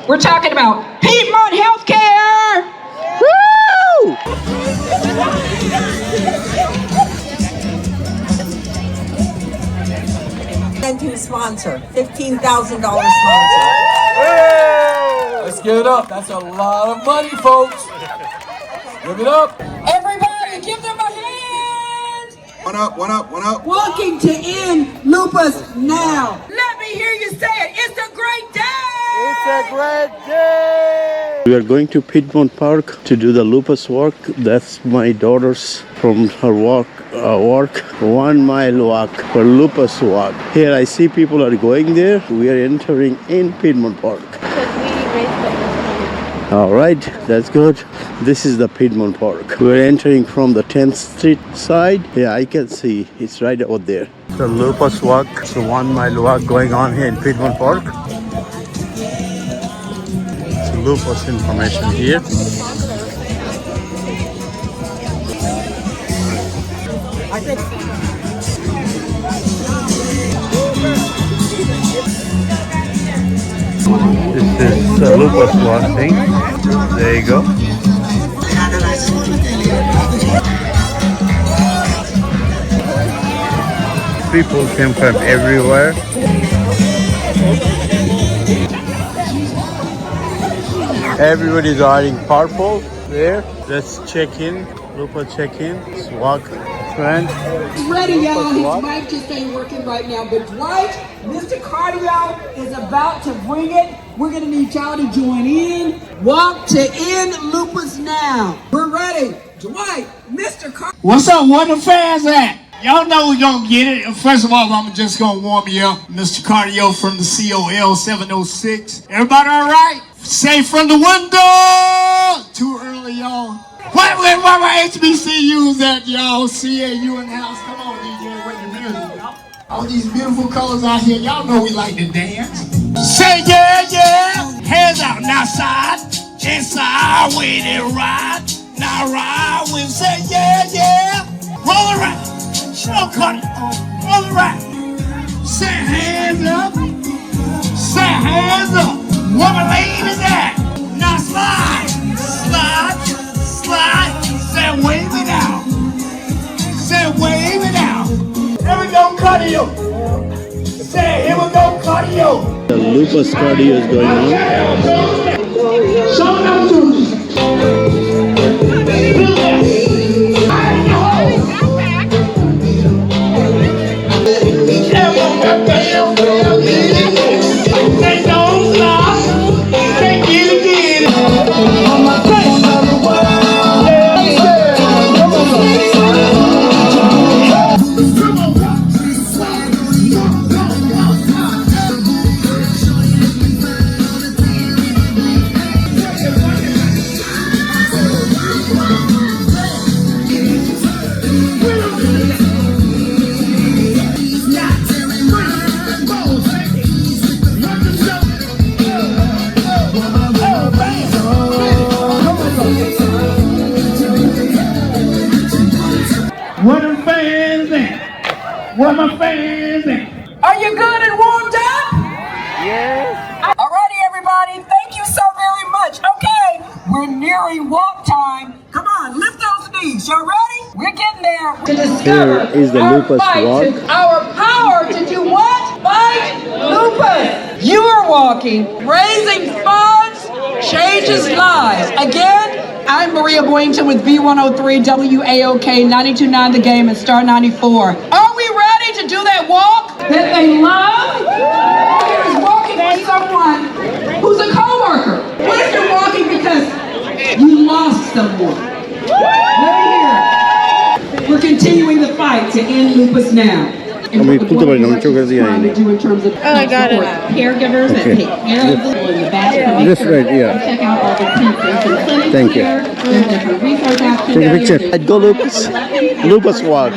We're talking about Piedmont Healthcare. Woo! And to sponsor, $15,000 sponsor. Let's give it up. That's a lot of money, folks. Give it up. Everybody, give them a hand. One up, one up, one up. Walking to end lupus now. Let me hear you say it. It's a great day. It's a great day! We are going to Piedmont Park to do the lupus walk. That's my daughter's from her walk, 1 mile walk for lupus walk. Here I see people are going there. We are entering in Piedmont Park. All right, that's good. This is the Piedmont Park. We're entering from the 10th Street side. Yeah, I can see it's right over there. The lupus walk, it's a 1 mile walk going on here in Piedmont Park. Lupus information here. This is the lupus walk thing. There you go. People came from everywhere. Everybody's riding purple there. Let's check in. Lupus check in. Let's walk. Friend. Ready, y'all. His mic just ain't working right now. But Dwight, Mr. Cardio is about to bring it. We're going to need y'all to join in. Walk to end lupus now. We're ready. Dwight, Mr. Cardio. What's up? Where the fans at? Y'all know we gonna get it. First of all, I'm just gonna warm you up. Mr. Cardio from the COL 706. Everybody all right? Say from the window. Too early, y'all. Where my HBCUs at, y'all? CAU in the house. Come on, DJ, with the music, y'all. All these beautiful colors out here. Y'all know we like to dance. Say yeah, yeah. Hands out, now side. Inside, with it right. Now ride with say yeah, yeah. Roll around. Show cut it. Roll around. Say hands up. Say hands up. Where my ladies at? Now slide. Slide. Slide. Say wave it out. Say wave it out. Here we go, cardio. Say here we go, cardio. The lupus cardio is going on. Show them to They don't stop. They get it again. On my face of the world. Where the fans at? Where my fans at? Are you good and warmed up? Yes. Alrighty, everybody. Thank you so very much. Okay, we're nearing walk time. Come on, lift those knees. Y'all ready? We're getting there. To discover Here is the our lupus fight, walk. our power to do what? Fight lupus. You are walking, raising funds, changes lives. Again, I'm Maria Boynton with B103 WAOK 92.9 The Game and Star 94. Are we ready to do that walk that they love? Here is walking with someone who's a coworker. What if you're walking because you lost someone? Let me hear it. We're continuing the fight to end lupus now. And আমি what খুলতে পারি না, আমি চোখের দিয়ে trying আইনি। to do in terms of I got it. caregivers that Okay. take care of people in the bathroom. This right, yeah. Check out all the clinics and Thank you. here. There's different resource options. Take a picture. Go lupus. Lupus walk.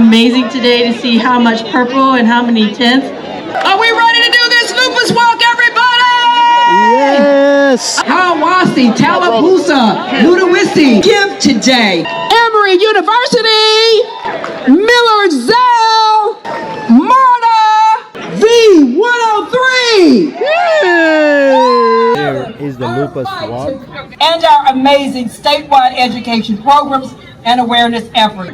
Amazing today to see how much purple and how many tents. Are we ready to do this lupus walk, everybody? Yes. Hawasi, Tallapoosa, Ludwisi, give today. Emory University, Millersville, Marta, V103. Is the Lupus Walk. And our amazing statewide education programs and awareness efforts.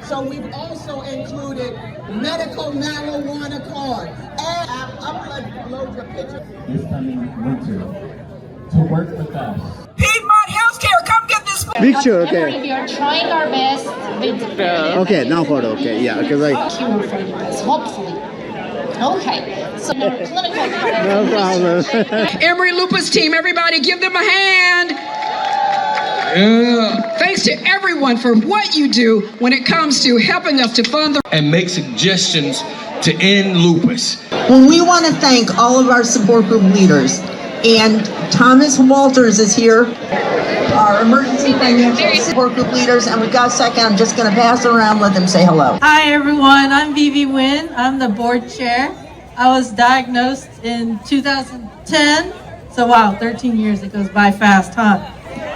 So we've also included medical marijuana card and uploads of pictures. This coming winter to work with us. Piedmont Healthcare, come get this. Picture, okay. We are trying our best with Okay, now photo, okay, yeah, because cure for lupus, hopefully. Okay, so our clinical part. No problem. Emory Lupus team, everybody give them a hand. Yeah. Thanks to everyone for what you do when it comes to helping us to fund the And make suggestions to end lupus. Well, we want to thank all of our support group leaders. And Thomas Walters is here, our emergency financial support group leaders. And we've got a second, I'm just going to pass it around, let them say hello. Hi everyone, I'm Vivi Nguyen. I'm the board chair. I was diagnosed in 2010. So wow, 13 years, it goes by fast, huh?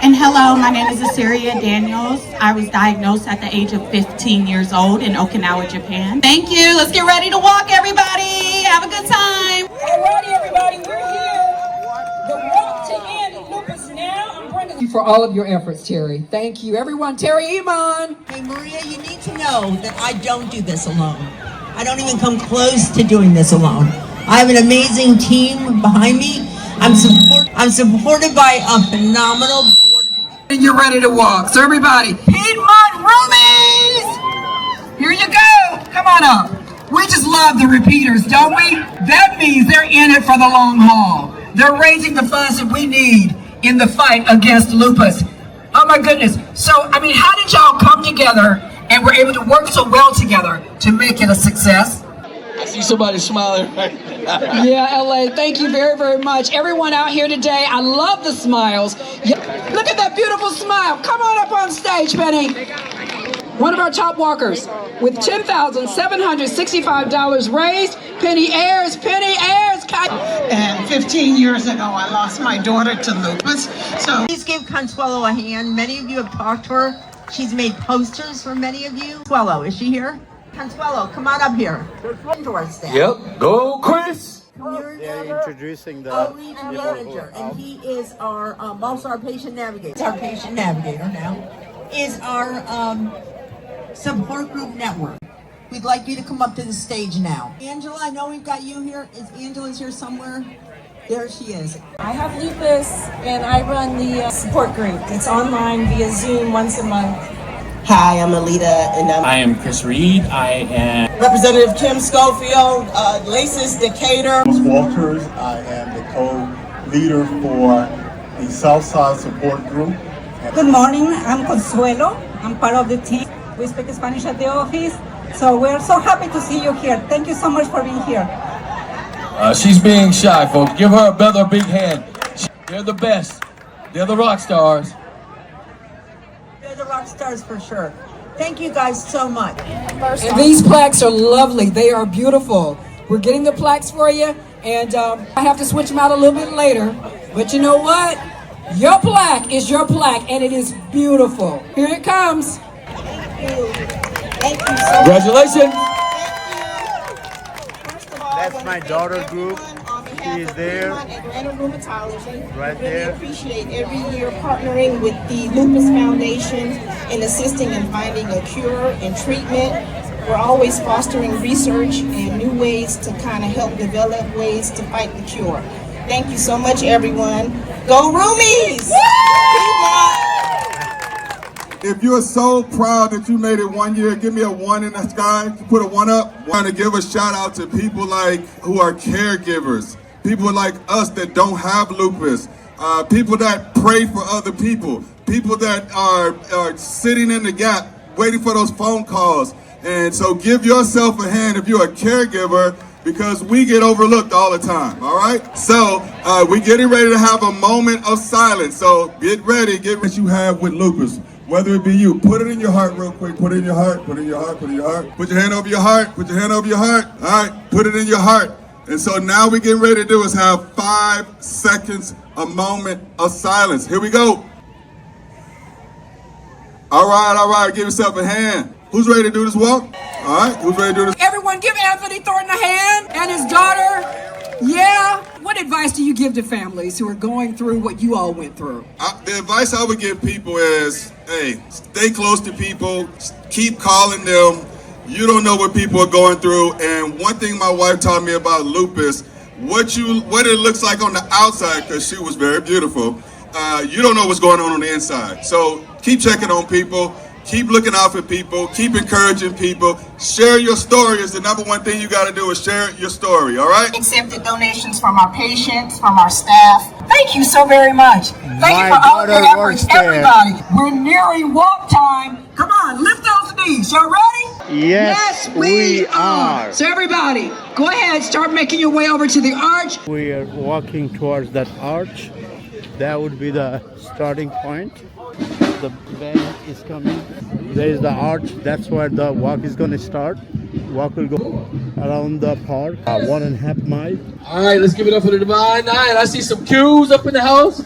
And hello, my name is Asiria Daniels. I was diagnosed at the age of 15 years old in Okinawa, Japan. Thank you. Let's get ready to walk, everybody. Have a good time. Alrighty, everybody, we're here. The Walk to End Lupus Now. I'm bringing you for all of your efforts, Terry. Thank you, everyone. Terry Iman. Hey, Maria, you need to know that I don't do this alone. I don't even come close to doing this alone. I have an amazing team behind me. I'm supported by a phenomenal board. And you're ready to walk. So everybody, Piedmont Roomies! Here you go. Come on up. We just love the repeaters, don't we? That means they're in it for the long haul. They're raising the funds that we need in the fight against lupus. Oh my goodness. So, I mean, how did y'all come together and were able to work so well together to make it a success? I see somebody smiling right now. Yeah, LA, thank you very, very much. Everyone out here today, I love the smiles. Yeah, look at that beautiful smile. Come on up on stage, Penny. One of our top walkers with $10,765 raised. Penny Ayers. And 15 years ago, I lost my daughter to lupus. So Please give Consuelo a hand. Many of you have talked to her. She's made posters for many of you. Consuelo, is she here? Consuelo, come on up here. To our staff. Yep, go Chris. They're introducing the Outreach manager, and he is our also our patient navigator. It's our patient navigator now. Is our support group network. We'd like you to come up to the stage now. Angela, I know we've got you here. Is Angela's here somewhere? There she is. I have lupus and I run the support group. It's online via Zoom once a month. hi, I'm Alita, and I am Chris Reed. I am Representative Kim Schofield, Laces Decatur. Walters. I am the co-leader for the Southside Support Group. Good morning, I'm Consuelo. I'm part of the team. We speak Spanish at the office, so we're so happy to see you here. Thank you so much for being here. She's being shy, folks. Give her a big hand. They're the best. They're the rock stars. They're the rock stars for sure. Thank you guys so much. And these plaques are lovely. They are beautiful. We're getting the plaques for you, and I have to switch them out a little bit later. But you know what? Your plaque is your plaque, and it is beautiful. Here it comes. Thank you so much. Congratulations. That's my daughter group. She is there. Atlanta Rheumatology. Right really there. appreciate every year partnering with the Lupus Foundation and assisting in finding a cure and treatment. We're always fostering research and new ways to kind of help develop ways to fight the cure. Thank you so much, everyone. Go Roomies! If you're so proud that you made it 1 year, give me a 1 in the sky. Put a 1 up. I want to give a shout out to people like who are caregivers, people like us that don't have lupus, people that pray for other people that are sitting in the gap, waiting for those phone calls. And so give yourself a hand if you're a caregiver, because we get overlooked all the time, all right? So we're getting ready to have a moment of silence. So get ready, get what you have with lupus. Whether it be you, put it in your heart real quick. Put it in your heart, put it in your heart, put it in your heart. Put your hand over your heart, put your hand over your heart. All right, put it in your heart. And so now we getting ready to do is have 5 seconds, a moment of silence. Here we go. All right, give yourself a hand. Who's ready to do this walk? All right, who's ready to do this? Everyone give Anthony Thornton a hand and his daughter. Yeah. What advice do you give to families who are going through what you all went through? The advice I would give people is, hey, stay close to people, keep calling them. You don't know what people are going through. And one thing my wife taught me about lupus, what it looks like on the outside, because she was very beautiful, you don't know what's going on the inside. So keep checking on people. Keep looking out for people, keep encouraging people. Share your story is the number one thing you got to do, is share your story, all right? Accepted donations from our patients, from our staff. Thank you so very much. Thank you for all your efforts, everybody. We're nearing walk time. Come on, lift those knees. Y'all ready? Yes, we are. So everybody, go ahead, start making your way over to the arch. We are walking towards that arch. That would be the starting point. The band is coming. There is the arch. That's where the walk is going to start. Walk will go around the park, 1.5 miles. All right, let's give it up for the Divine Nine. I see some cues up in the house.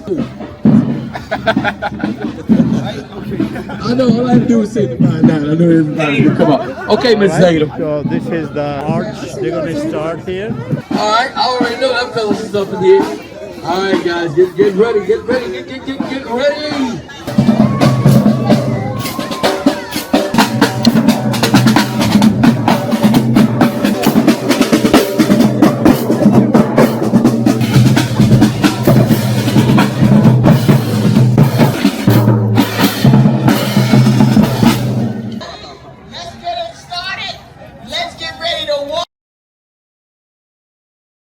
I know all I have to do is say Divine Nine. I know everybody will come up. Okay, Miss Zayda. So this is the arch. They're going to start here. All right, I already know that fella is up in here. All right, guys, get ready, get ready, get ready.